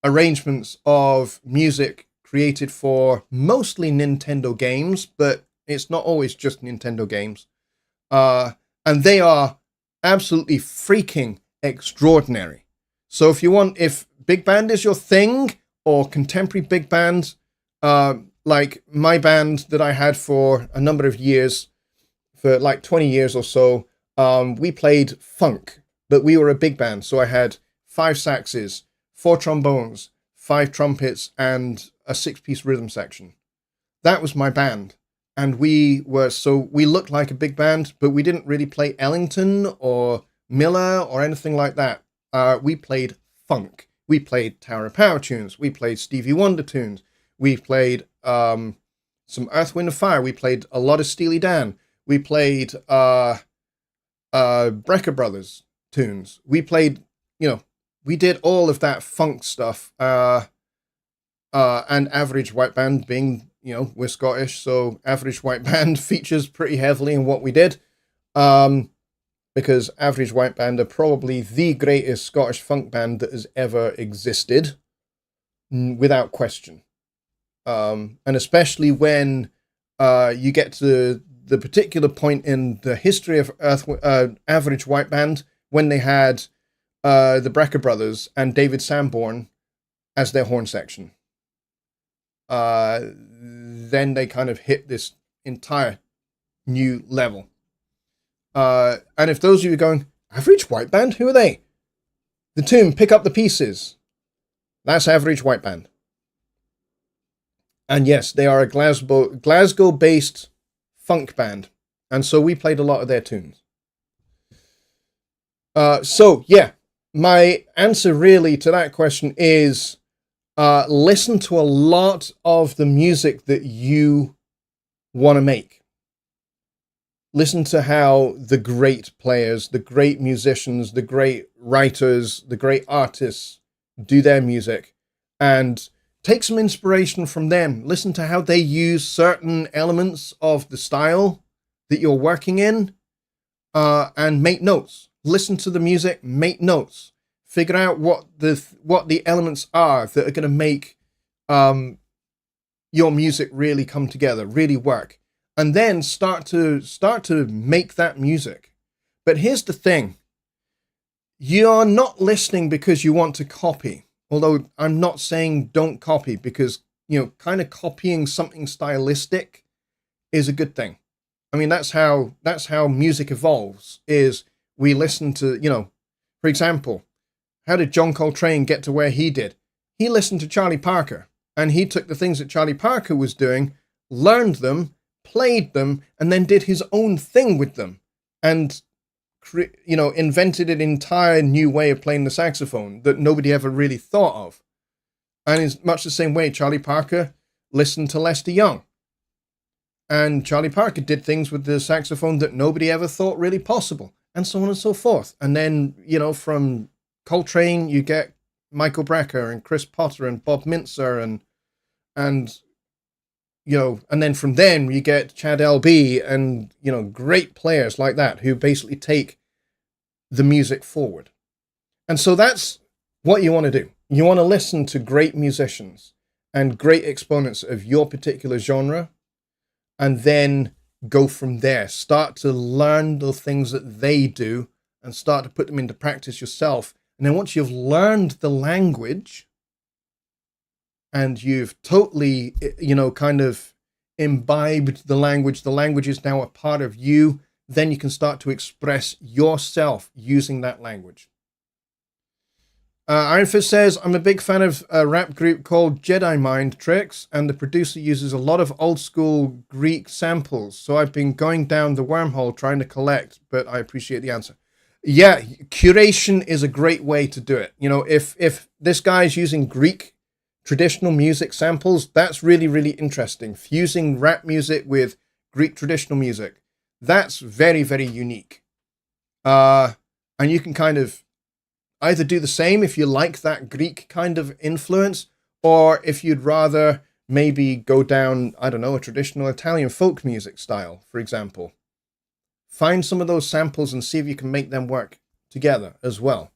[SPEAKER 1] arrangements of music created for mostly Nintendo games, but it's not always just Nintendo games. And they are absolutely freaking extraordinary. So if big band is your thing, or contemporary big band, like my band that I had for a number of years, for like 20 years or so, we played funk, but we were a big band. So I had 5 saxes, 4 trombones, 5 trumpets, and a 6-piece rhythm section. That was my band. And we looked like a big band, but we didn't really play Ellington or Miller or anything like that. We played funk. We played Tower of Power tunes. We played Stevie Wonder tunes. We played some Earth, Wind and Fire. We played a lot of Steely Dan. We played Brecker Brothers tunes. We played, you know, we did all of that funk stuff. And Average White Band, being, you know, we're Scottish, so Average White Band features pretty heavily in what we did. Because Average White Band are probably the greatest Scottish funk band that has ever existed, without question. And especially when you get to the particular point in the history of Average White Band, when they had the Brecker Brothers and David Sanborn as their horn section. Then they kind of hit this entire new level. And if those of you are going, Average White Band, who are they? The tune, Pick Up the Pieces. That's Average White Band. And yes, they are a Glasgow-based funk band. And so we played a lot of their tunes. So, yeah, my answer really to that question is listen to a lot of the music that you want to make. Listen to how the great players, the great musicians, the great writers, the great artists do their music, and take some inspiration from them. Listen to how they use certain elements of the style that you're working in, and make notes. Listen to the music, make notes. Figure out what the elements are that are going to make your music really come together, really work. And then start to make that music. But here's the thing. You're not listening because you want to copy. Although I'm not saying don't copy, because, you know, kind of copying something stylistic is a good thing. I mean, that's how music evolves, is we listen to, you know, for example, how did John Coltrane get to where he did? He listened to Charlie Parker, and he took the things that Charlie Parker was doing, learned them, played them, and then did his own thing with them, and you know, invented an entire new way of playing the saxophone that nobody ever really thought of. And in much the same way, Charlie Parker listened to Lester Young, and Charlie Parker did things with the saxophone that nobody ever thought really possible, and so on and so forth. And then, you know, from Coltrane, you get Michael Brecker and Chris Potter and Bob Mintzer and and then from them you get Chad LB and great players like that who basically take the music forward. And so that's what you want to do. You want to listen to great musicians and great exponents of your particular genre, and then go from there. Start to learn the things that they do and start to put them into practice yourself. And then once you've learned the language and you've totally, kind of imbibed the language is now a part of you, then you can start to express yourself using that language. Iron Fist says, I'm a big fan of a rap group called Jedi Mind Tricks, and the producer uses a lot of old school Greek samples. So I've been going down the wormhole trying to collect, but I appreciate the answer. Yeah, curation is a great way to do it. If this guy's using Greek traditional music samples, that's really, really interesting. Fusing rap music with Greek traditional music. That's very, very unique. And you can kind of either do the same if you like that Greek kind of influence, or if you'd rather maybe go down, I don't know, a traditional Italian folk music style, for example. Find some of those samples and see if you can make them work together as well.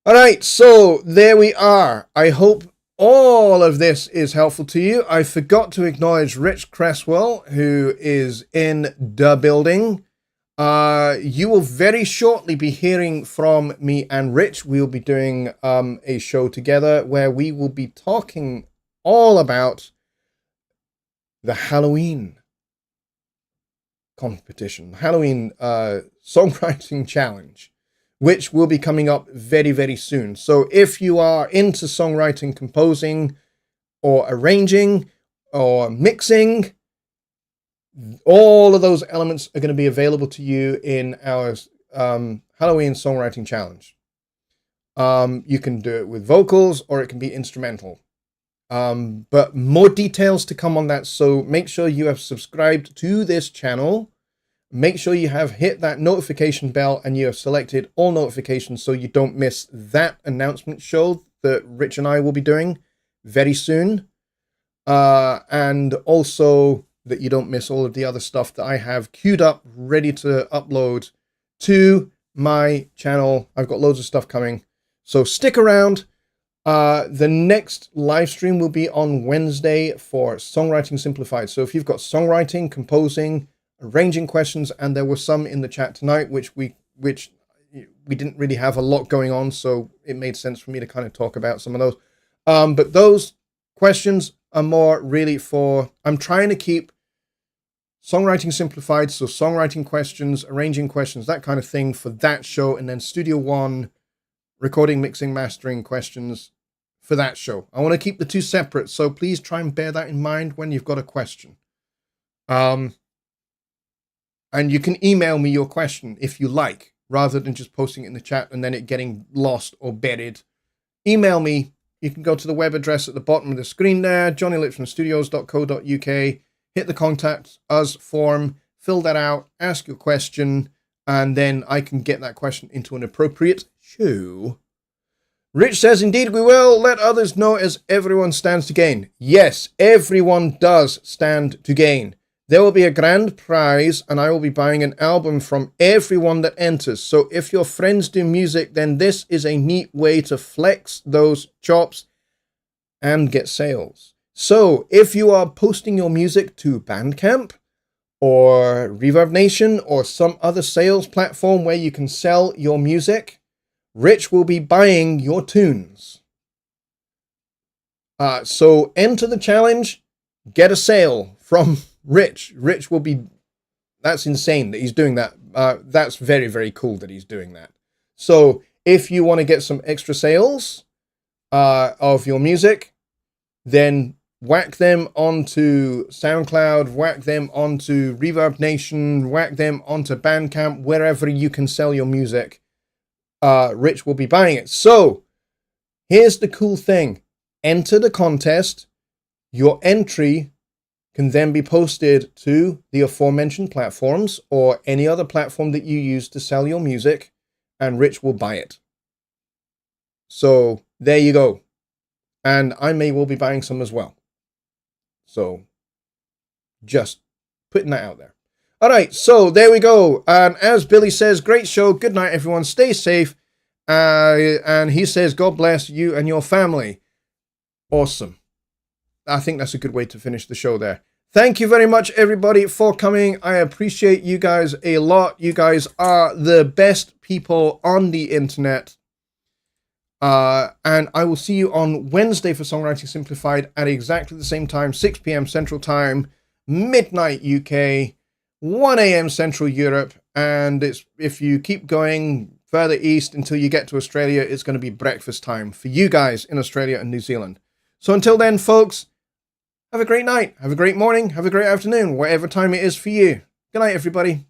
[SPEAKER 1] All right, so there we are. I hope all of this is helpful to you. I forgot to acknowledge Rich Cresswell, who is in the building. You will very shortly be hearing from me and Rich. We'll be doing a show together where we will be talking all about the Halloween competition, Halloween songwriting challenge, which will be coming up very, very soon. So if you are into songwriting, composing, or arranging, or mixing, all of those elements are going to be available to you in our Halloween Songwriting Challenge. You can do it with vocals or it can be instrumental. But more details to come on that. So make sure you have subscribed to this channel. Make sure you have hit that notification bell and you have selected all notifications so you don't miss that announcement show that Rich and I will be doing very soon. And also that you don't miss all of the other stuff that I have queued up, ready to upload to my channel. I've got loads of stuff coming. So stick around. The next live stream will be on Wednesday for Songwriting Simplified. So if you've got songwriting, composing, arranging questions, and there were some in the chat tonight, which we didn't really have a lot going on, so it made sense for me to kind of talk about some of those. But those questions are more really for, I'm trying to keep Songwriting Simplified, so songwriting questions, arranging questions, that kind of thing for that show, and then Studio One recording, mixing, mastering questions for that show. I want to keep the two separate, so please try and bear that in mind when you've got a question. And you can email me your question if you like, rather than just posting it in the chat and then it getting lost or buried. Email me. You can go to the web address at the bottom of the screen there, jonnylipshamstudios.co.uk. Hit the contact us form, fill that out, ask your question, and then I can get that question into an appropriate show. Rich says, indeed we will. Let others know as everyone stands to gain. Yes, everyone does stand to gain. There will be a grand prize, and I will be buying an album from everyone that enters. So if your friends do music, then this is a neat way to flex those chops and get sales. So if you are posting your music to Bandcamp or Reverb Nation or some other sales platform where you can sell your music, Rich will be buying your tunes. So enter the challenge, get a sale from Rich. Rich will be, that's insane that he's doing that. That's very, very cool that he's doing that. So if you want to get some extra sales of your music, then whack them onto SoundCloud, whack them onto Reverb Nation, whack them onto Bandcamp, wherever you can sell your music. Rich will be buying it. So here's the cool thing. Enter the contest. Your entry can then be posted to the aforementioned platforms or any other platform that you use to sell your music, and Rich will buy it. So there you go. And I may well be buying some as well. So just putting that out there. All right, so there we go. And as Billy says, great show. Good night, everyone. Stay safe. And he says, God bless you and your family. Awesome. I think that's a good way to finish the show there. Thank you very much, everybody, for coming. I appreciate you guys a lot. You guys are the best people on the internet. And I will see you on Wednesday for Songwriting Simplified at exactly the same time, 6 p.m. Central Time, midnight UK, 1 a.m. Central Europe. And if you keep going further east until you get to Australia, it's going to be breakfast time for you guys in Australia and New Zealand. So until then, folks, have a great night, have a great morning, have a great afternoon, whatever time it is for you. Good night, everybody.